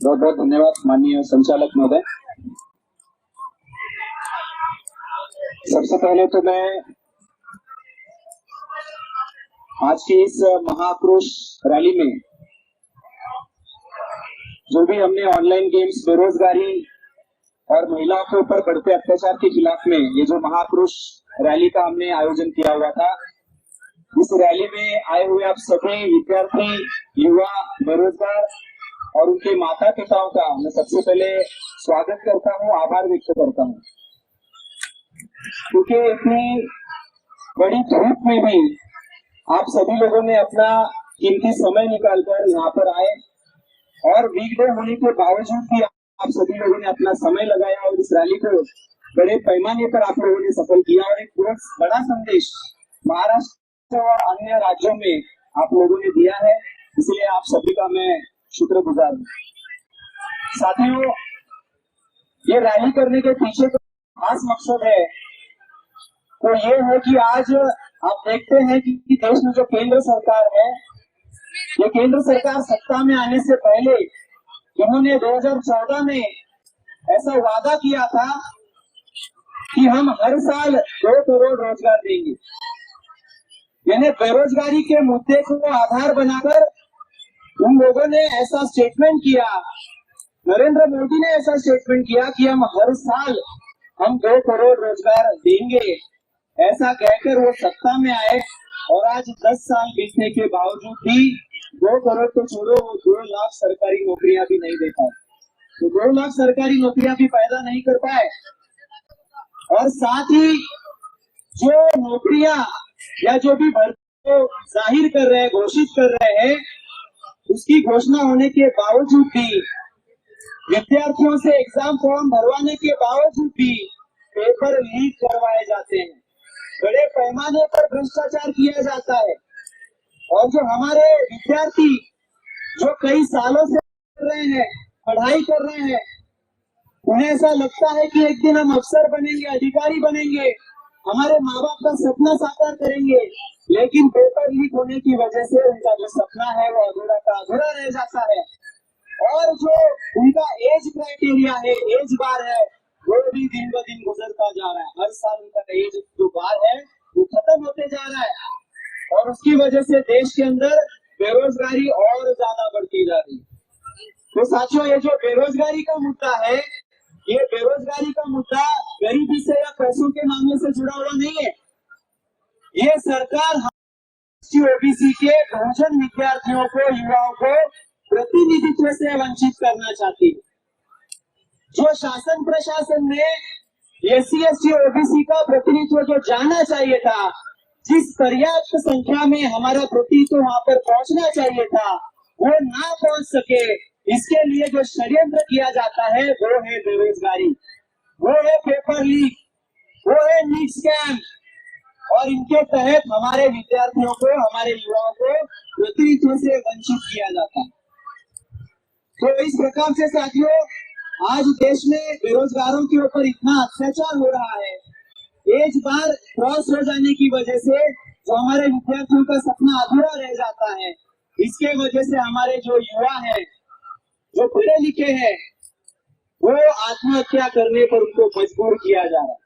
बहुत बहुत धन्यवाद माननीय संचालक महोदय। सबसे पहले तो मैं आज की इस महाआक्रोश रैली में जो भी हमने ऑनलाइन गेम्स, बेरोजगारी और महिलाओं के ऊपर बढ़ते अत्याचार के खिलाफ में ये जो महाआक्रोश रैली का हमने आयोजन किया हुआ था, इस रैली में आए हुए आप सभी विद्यार्थी, युवा, बेरोजगार और उनके माता पिताओं का मैं सबसे पहले स्वागत करता हूँ, आभार व्यक्त करता हूँ, क्योंकि इतनी बड़ी धूप में भी आप सभी लोगों ने अपना कीमती समय निकालकर यहाँ पर आए और वीकडे होने के बावजूद भी आप सभी लोगों ने अपना समय लगाया और इस रैली को बड़े पैमाने पर आप लोगों ने सफल किया और एक बहुत बड़ा संदेश महाराष्ट्र और अन्य राज्यों में आप लोगों ने दिया है, इसलिए आप सभी का मैं शुक्रगुजार हूँ। साथियों, ये रैली करने के पीछे का खास मकसद है तो ये है कि आज आप देखते हैं कि देश में जो केंद्र सरकार है, ये केंद्र सरकार सत्ता में आने से पहले इन्होंने 2014 में ऐसा वादा किया था कि हम हर साल 2 करोड़ रोजगार देंगे। यानी बेरोजगारी के मुद्दे को आधार बनाकर उन लोगों ने ऐसा स्टेटमेंट किया, नरेंद्र मोदी ने ऐसा स्टेटमेंट किया कि हम हर साल 2 करोड़ रोजगार देंगे। ऐसा कहकर वो सत्ता में आए और आज 10 साल बीतने के बावजूद भी 2 करोड़ तो छोड़ो, 2 लाख सरकारी नौकरियां भी नहीं दे पाए। तो 2 लाख सरकारी नौकरियां भी पैदा नहीं कर पाए और साथ ही जो नौकरियां या जो भी भर्ती को जाहिर कर रहे हैं, घोषित कर रहे हैं, उसकी घोषणा होने के बावजूद भी विद्यार्थियों से एग्जाम फॉर्म भरवाने के बावजूद भी पेपर लीक करवाए जाते हैं, बड़े पैमाने पर भ्रष्टाचार किया जाता है और जो हमारे विद्यार्थी जो कई सालों से कर रहे हैं, पढ़ाई कर रहे हैं, उन्हें ऐसा लगता है कि एक दिन हम अफसर बनेंगे, अधिकारी बनेंगे, हमारे माँ बाप का सपना साकार करेंगे, लेकिन पेपर लीक होने की वजह से उनका जो सपना है वो अधूरा का अधूरा रह जाता है और जो उनका एज क्राइटेरिया है, एज बार है, वो भी दिन ब दिन गुजरता जा रहा है। हर साल उनका एज जो बार है वो खत्म होते जा रहा है और उसकी वजह से देश के अंदर बेरोजगारी और ज्यादा बढ़ती जा रही है। तो साथियों, ये जो बेरोजगारी का मुद्दा है, ये बेरोजगारी का मुद्दा गरीबी से या पैसों के मामले से जुड़ा हुआ नहीं है। ये सरकार ओबीसी के बहुजन विद्यार्थियों को, युवाओं को प्रतिनिधित्व से वंचित करना चाहती है। जो शासन प्रशासन ने एससी एसटी ओबीसी का प्रतिनिधित्व जो जाना चाहिए था, जिस पर्याप्त संख्या में हमारा प्रतिनिधित्व वहां पर पहुंचना चाहिए था, वो ना पहुंच सके, इसके लिए जो षड्यंत्र किया जाता है वो है बेरोजगारी, वो है पेपर लीक, वो है नीट स्कैम और इनके तहत हमारे विद्यार्थियों को, हमारे युवाओं को प्रतिनिधित्व से वंचित किया जाता है। तो इस प्रकार से साथियों, आज देश में बेरोजगारों के ऊपर इतना अत्याचार हो रहा है, एज बार क्रॉस हो जाने की वजह से जो हमारे विद्यार्थियों का सपना अधूरा रह जाता है, इसके वजह से हमारे जो युवा है, जो पढ़े लिखे हैं, वो आत्महत्या करने पर उनको मजबूर किया जा रहा है।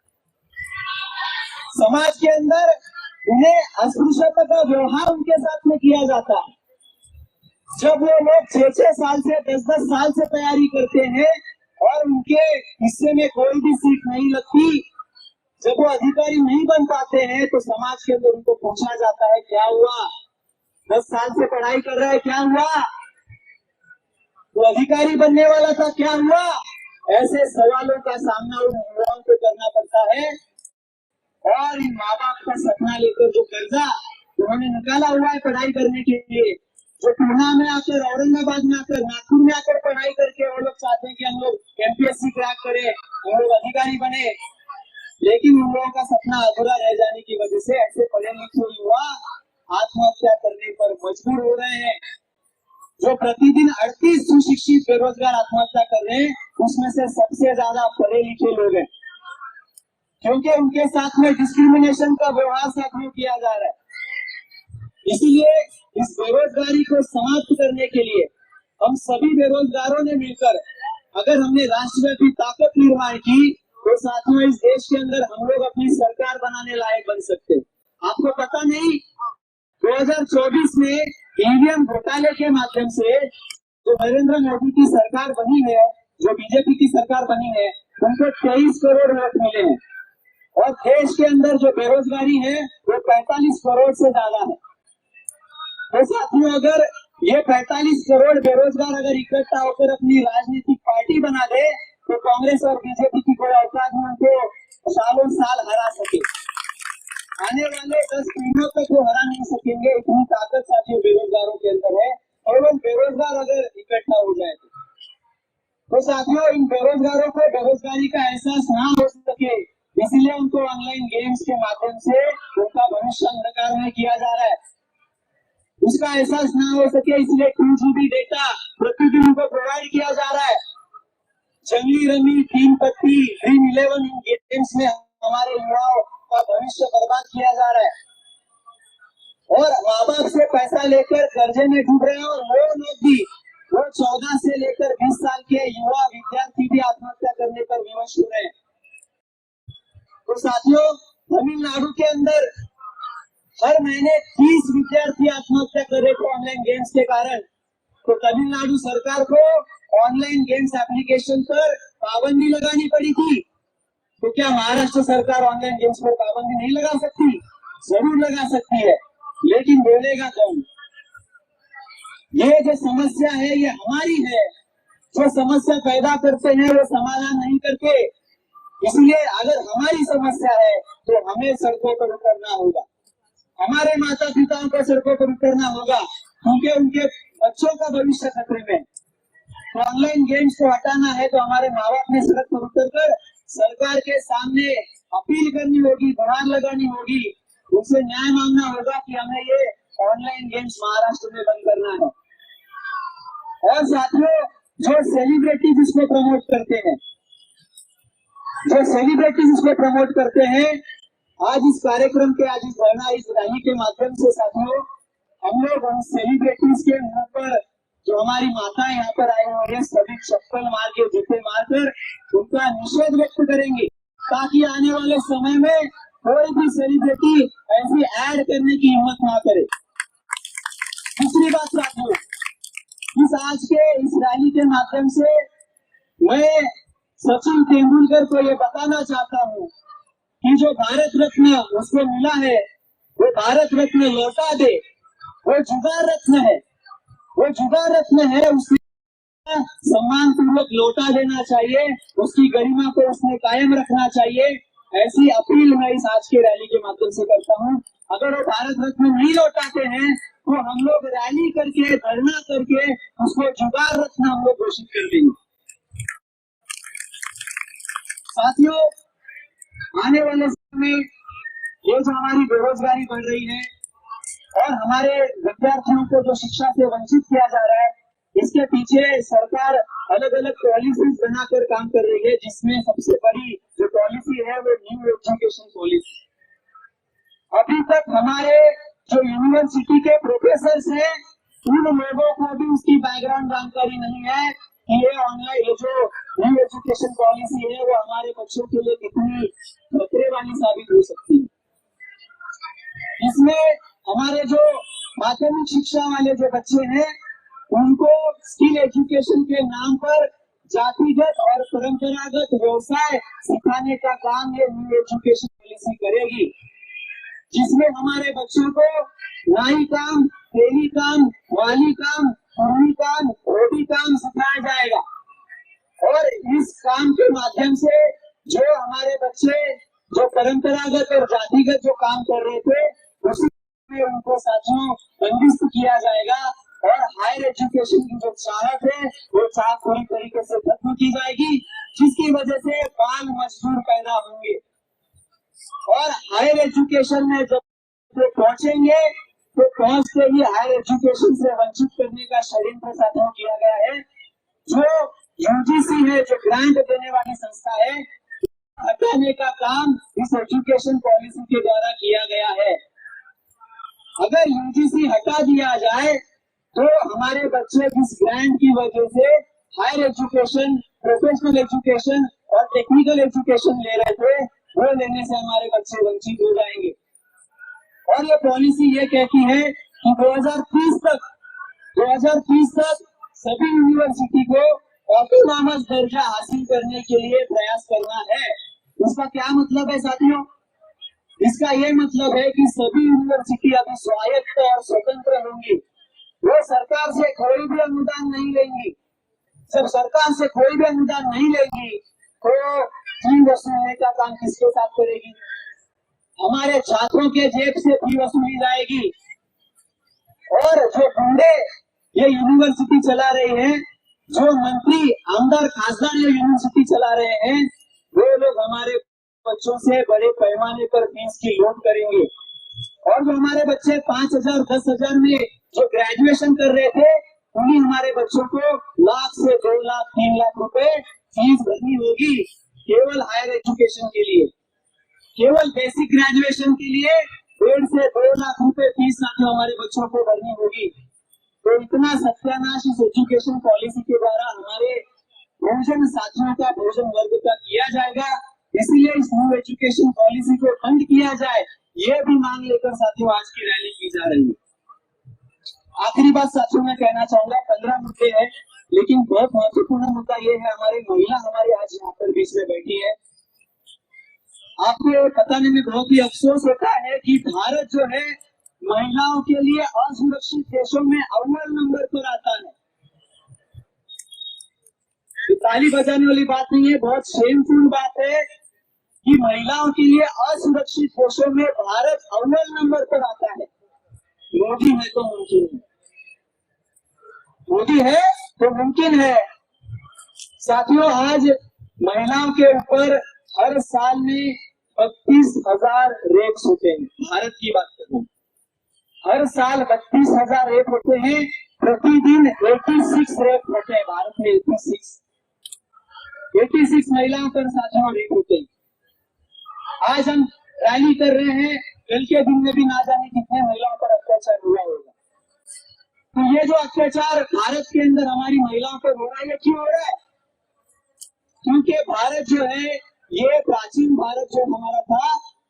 समाज के अंदर उन्हें अस्पृश्यता का व्यवहार उनके साथ में किया जाता है। जब वो लोग 6-6 साल से 10-10 साल से तैयारी करते हैं और उनके हिस्से में कोई भी सीट नहीं लगती, जब वो अधिकारी नहीं बन पाते हैं तो समाज के अंदर उनको पूछा जाता है, क्या हुआ, 10 साल से पढ़ाई कर रहा है, क्या हुआ, तो अधिकारी बनने वाला था, क्या हुआ। ऐसे सवालों का सामना उन युवाओं को करना पड़ता है और इन माँ बाप का सपना लेकर जो कर्जा उन्होंने निकाला हुआ है पढ़ाई करने के लिए, जो पूना में आकर, औरंगाबाद में आकर, नागपुर में आकर पढ़ाई करके वो लोग चाहते हैं कि हम लोग एमपीएससी क्रैक करें, हम लोग अधिकारी बने, लेकिन उन लोगों का सपना अधूरा रह जाने की वजह से ऐसे पढ़े लिखे युवा आत्महत्या करने पर मजबूर हो रहे हैं। जो प्रतिदिन 38 सुशिक्षित बेरोजगार आत्महत्या कर रहे हैं, उसमें से सबसे ज्यादा पढ़े लिखे लोग हैं, क्योंकि उनके साथ में डिस्क्रिमिनेशन का व्यवहार साथियों किया जा रहा है। इसीलिए इस बेरोजगारी को समाप्त करने के लिए हम सभी बेरोजगारों ने मिलकर अगर हमने राष्ट्रव्यापी ताकत निर्माण की तो साथियों इस देश के अंदर हम लोग अपनी सरकार बनाने लायक बन सकते हैं। आपको पता नहीं 2024 में ईवीएम घोटाले के माध्यम से जो नरेंद्र मोदी की सरकार बनी है, जो बीजेपी की सरकार बनी है, उनको 23 करोड़ वोट मिले हैं और देश के अंदर जो बेरोजगारी है वो 45 करोड़ से ज्यादा है। तो साथियों अगर ये 45 करोड़ बेरोजगार अगर इकट्ठा होकर अपनी राजनीतिक पार्टी बना दे तो कांग्रेस और बीजेपी की कोई औकात में उनको सालों साल हरा सके। आने वाले 10 पीढ़ियों तक वो हरा नहीं सकेंगे, इतनी ताकत साथियों बेरोजगारों के अंदर है। केवल बेरोजगार अगर इकट्ठा हो जाए तो साथियों इन बेरोजगारों को बेरोजगारी का एहसास ना हो सके, इसलिए उनको ऑनलाइन गेम्स के माध्यम से उनका भविष्य अंधकार में किया जा रहा है। उसका एहसास ना हो सके इसलिए 2 GB डेटा प्रतिदिन उनको प्रोवाइड किया जा रहा है। जंगली रमी, तीन पत्ती, ड्रीम 11 गेम्स में हमारे युवाओं का भविष्य बर्बाद किया जा रहा है और माँ बाप से पैसा लेकर कर्जे में डूब रहे हैं और वो लोग भी, वो 14 से लेकर 20 साल के युवा विद्यार्थी भी आत्महत्या करने पर विवश हो रहे हैं। तो साथियों तमिलनाडु के अंदर हर महीने 30 विद्यार्थी आत्महत्या कर रहे थे ऑनलाइन गेम्स के कारण। तो तमिलनाडु सरकार को ऑनलाइन गेम्स एप्लीकेशन पर पाबंदी लगानी पड़ी थी। तो क्या महाराष्ट्र सरकार ऑनलाइन गेम्स पर पाबंदी नहीं लगा सकती? जरूर लगा सकती है, लेकिन बोलेगा कौन? ये जो समस्या है ये हमारी है, जो समस्या पैदा करते हैं वो समाधान नहीं करते। इसलिए अगर हमारी समस्या है तो हमें सड़कों पर उतरना होगा, हमारे माता पिताओं को सड़कों पर उतरना होगा, क्योंकि उनके बच्चों का भविष्य खतरे में। तो ऑनलाइन गेम्स को हटाना है तो हमारे माँ बाप ने सड़क पर उतरकर सरकार के सामने अपील करनी होगी, गुहार लगानी होगी, उनसे न्याय मांगना होगा कि हमें ये ऑनलाइन गेम्स महाराष्ट्र में बंद करना है। और साथियों जो सेलिब्रिटीज इसको प्रमोट करते हैं, आज इस कार्यक्रम के, आज इस धरना, इस रैली के माध्यम से साथियों हम लोग उन सेलिब्रिटीज के मुंह पर, जो हमारी माताएं यहाँ पर आई हुई है, सभी चप्पल मार के, जूते मारकर उनका निषेध व्यक्त करेंगे, ताकि आने वाले समय में कोई भी सेलिब्रिटी ऐसी ऐड करने की हिम्मत ना करे। दूसरी बात साथियों, इस आज के इस रैली के माध्यम से मैं सचिन तेंदुलकर को ये बताना चाहता हूँ कि जो भारत रत्न उसको मिला है वो भारत रत्न लौटा दे। वो जुगार रत्न है, वो जुगार रत्न है, उसे सम्मान पूर्वक लौटा देना चाहिए, उसकी गरिमा को उसने कायम रखना चाहिए। ऐसी अपील मैं इस आज के रैली के माध्यम से करता हूँ। अगर वो भारत रत्न नहीं लौटाते हैं तो हम लोग रैली करके, धरना करके उसको जुगार रत्न हम लोग घोषित कर देंगे। साथियों आने वाले समय में ये जो हमारी बेरोजगारी बढ़ रही है और हमारे विद्यार्थियों को जो शिक्षा से वंचित किया जा रहा है, इसके पीछे सरकार अलग अलग पॉलिसीज बनाकर काम कर रही है, जिसमें सबसे बड़ी जो पॉलिसी है वो न्यू एजुकेशन पॉलिसी। अभी तक हमारे जो यूनिवर्सिटी के प्रोफेसर हैं उन लोगों को भी उसकी बैकग्राउंड जानकारी नहीं है कि ये ऑनलाइन, ये जो न्यू एजुकेशन पॉलिसी है वो हमारे बच्चों के लिए कितनी खतरे वाली साबित हो सकती है। इसमें हमारे जो माध्यमिक शिक्षा वाले जो बच्चे हैं उनको स्किल एजुकेशन के नाम पर जातिगत और परंपरागत व्यवसाय सिखाने का काम ये न्यू एजुकेशन पॉलिसी करेगी, जिसमें हमारे बच्चों को नाई काम, तेली काम, वाली काम, कुर्मी काम, रोटी काम सिखाया जाएगा। और इस काम के माध्यम से जो हमारे बच्चे जो परंपरागत और जातिगत जो काम कर रहे थे उसी में उनको साथियों बंदिस्त किया जाएगा और हायर एजुकेशन की जो चाहत है वो चाहत पूरी तरीके से खत्म की जाएगी, जिसकी वजह से बाल मजदूर पैदा होंगे। और हायर एजुकेशन में जब पहुंचेंगे तो पहुंचते ही हायर एजुकेशन से वंचित करने का षड्यंत्र साथियों किया गया है। जो यूजीसी है, जो ग्रांट देने वाली संस्था है, हटाने का काम इस एजुकेशन पॉलिसी के द्वारा किया गया है। अगर यूजीसी हटा दिया जाए तो हमारे बच्चे जिस ग्रांट की वजह से हायर एजुकेशन, प्रोफेशनल एजुकेशन और टेक्निकल एजुकेशन ले रहे थे, वो लेने से हमारे बच्चे वंचित हो जाएंगे। और ये पॉलिसी ये कहती है कि 2030 तक सभी यूनिवर्सिटी को ऑटोनॉमस दर्जा हासिल करने के लिए प्रयास करना है। इसका क्या मतलब है साथियों? इसका ये मतलब है कि सभी यूनिवर्सिटी अभी स्वायत्त और स्वतंत्र होंगी। वो सरकार से कोई भी अनुदान नहीं लेंगी। जब सरकार से कोई भी अनुदान नहीं लेगी तो फी वसूलने का काम किसके साथ करेगी? हमारे छात्रों के जेब से फी वसूली जाएगी। और जो गुंडे ये यूनिवर्सिटी चला रहे हैं, जो मंत्री आमदार खासदार ये यूनिवर्सिटी चला रहे हैं, वो लोग हमारे बच्चों से बड़े पैमाने पर फीस की लूट करेंगे। और जो हमारे बच्चे 5,000 10,000 में जो ग्रेजुएशन कर रहे थे, उन्हीं हमारे बच्चों को लाख से 2 लाख 3 लाख रुपए फीस भरनी होगी केवल हायर एजुकेशन के लिए। केवल बेसिक ग्रेजुएशन के लिए 1.5 से 2 लाख रुपए फीस साथियों हमारे बच्चों को भरनी होगी। तो इतना सत्यानाश इस एजुकेशन पॉलिसी के द्वारा हमारे भोजन साथियों का, भोजन वर्ग का किया जाएगा। इसीलिए इस न्यू एजुकेशन पॉलिसी को बंद किया जाए, ये भी मांग लेकर साथियों आज की रैली की जा रही है। आखिरी बात साथियों मैं कहना चाहूंगा, 15 मुद्दे हैं, लेकिन बहुत महत्वपूर्ण मुद्दा ये है, हमारी महिला हमारे आज यहाँ पर बीच में बैठी है। आपको बताने में बहुत ही अफसोस होता है कि भारत जो है महिलाओं के लिए असुरक्षित देशों में अव्वल नंबर पर आता है। ताली बजाने वाली बात नहीं है, बहुत शेमफुल बात है कि महिलाओं के लिए असुरक्षित देशों में भारत अव्वल नंबर पर आता है। मोदी है तो मुमकिन है, मोदी है तो मुमकिन है। साथियों आज महिलाओं के ऊपर हर साल में 32,000 रेप्स होते हैं। भारत की बात करूं, हर साल 32,000 रेप होते हैं। प्रतिदिन 86 रेप होते हैं भारत में। 86 महिलाओं पर साथियों रेप होते हैं। आज हम रैली कर रहे हैं, कल के दिन में भी ना जाने कितने महिलाओं पर अत्याचार हुआ होगा। तो ये जो अत्याचार भारत के अंदर हमारी महिलाओं पर हो रहा है, ये क्यों हो रहा है? क्योंकि भारत जो है, ये प्राचीन भारत जो हमारा था,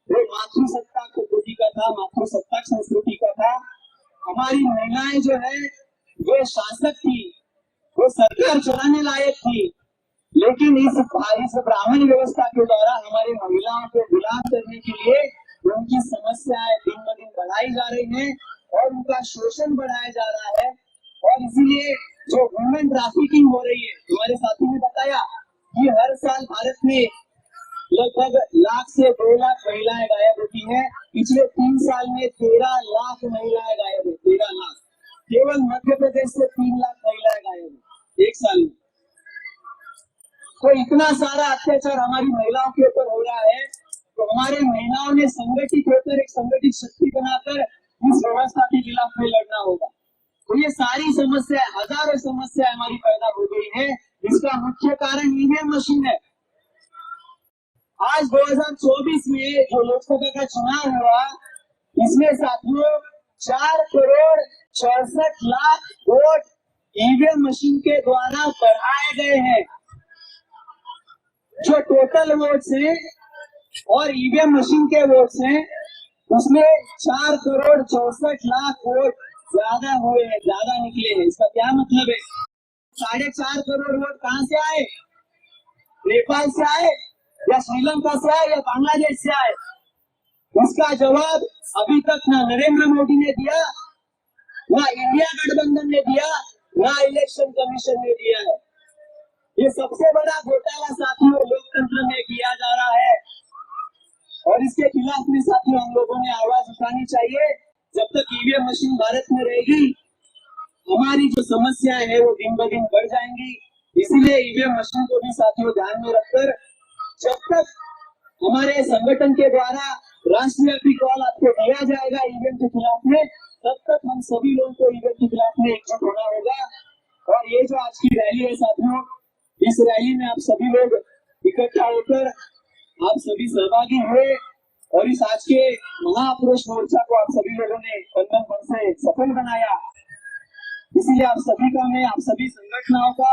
वो मातृसत्ताक पद्धति का था, मातृसत्ताक संस्कृति का था। हमारी महिलाएं जो है वो शासक थी, वो सरकार चलाने लायक थी, लेकिन इस ब्राह्मण व्यवस्था के द्वारा हमारी महिलाओं को गुलाम करने के लिए उनकी समस्याएं दिन ब दिन बढ़ाई जा रही हैं और उनका शोषण बढ़ाया जा रहा है। और इसीलिए जो वुमेन ट्रैफिकिंग हो रही है, हमारे साथी ने बताया कि हर साल भारत में लगभग 1 लाख से 2 लाख महिलाएं गायब होती हैं। पिछले 3 साल में 13 लाख महिलाएं गायब हुई। 13 लाख केवल मध्य प्रदेश से 3 लाख महिलाएं गायब हुई 1 साल में। तो इतना सारा अत्याचार हमारी महिलाओं के ऊपर हो रहा है, तो हमारे महिलाओं ने संगठित होकर एक संगठित शक्ति बनाकर इस व्यवस्था के खिलाफ में लड़ना होगा। तो ये सारी समस्या, हजारों समस्या हमारी पैदा हो गई है। इसका मुख्य कारण ईवीएम मशीन है। आज 2024 में जो लोकसभा का चुनाव हुआ, इसमें साथियों 4,64,00,000 वोट ईवीएम मशीन के द्वारा बढ़ाए गए हैं। जो टोटल वोट्स हैं और ईवीएम मशीन के वोट्स हैं, उसमें 4,64,00,000 वोट ज्यादा हुए हैं, ज्यादा निकले हैं। इसका क्या मतलब है? 4.5 करोड़ वोट कहां से आए? नेपाल से आए या श्रीलंका से आए या बांग्लादेश से आए? उसका जवाब अभी तक ना नरेंद्र मोदी ने दिया, ना इंडिया गठबंधन ने दिया, ना इलेक्शन कमीशन ने दिया है। ये सबसे बड़ा घोटाला साथियों लोकतंत्र में किया जा रहा है और इसके खिलाफ में साथियों हम लोगों ने आवाज उठानी चाहिए। जब तक ईवीएम मशीन भारत में रहेगी, हमारी जो समस्याएं है वो दिन ब दिन बढ़ जाएंगी। इसीलिए ईवीएम मशीन को भी साथियों ध्यान में रखकर, जब तक हमारे संगठन के द्वारा राष्ट्रव्यापी कॉल आपको दिया जाएगा ईवीएम के खिलाफ में, तब तक हम सभी लोगों को ईवीएम के खिलाफ में एकजुट होना होगा। और ये जो आज की रैली है साथियों, इस रैली में आप सभी लोग इकट्ठा होकर आप सभी सहभागी हुए और इस आज के महापुरुष मोर्चा को आप सभी लोगों ने बंधन बन से सफल बनाया। इसीलिए आप सभी का मैं आप सभी संगठनों का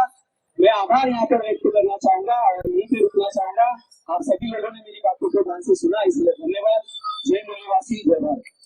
मैं आभार यहाँ पर व्यक्त करना चाहूंगा और यहीं पे रुकना चाहूंगा। आप सभी लोगों ने मेरी बातों को ध्यान से सुना, इसलिए धन्यवाद। जय मूल्यवासी, जय भारत।